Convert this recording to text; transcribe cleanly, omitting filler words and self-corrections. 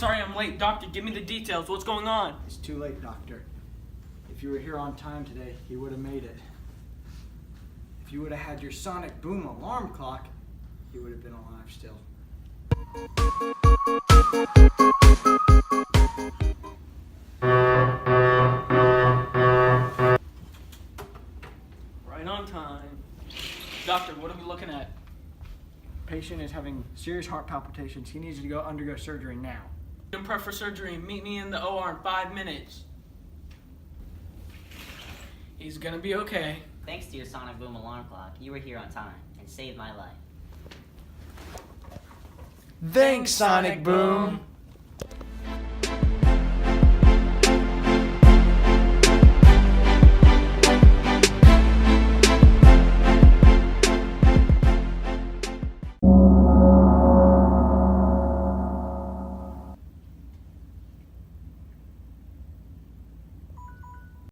sorry I'm late. Doctor, give me the details. What's going on? It's too late, Doctor. If you were here on time today, you would have made it. If you would have had your sonic boom alarm clock, you would have been alive still. Right on time. Doctor, what are we looking at? Patient is having serious heart palpitations. He needs to go undergo surgery now. I'm prep for surgery. Meet me in the OR in 5 minutes. He's gonna be okay. Thanks to your sonic boom alarm clock, you were here on time and saved my life. Thanks, Sonic Boom!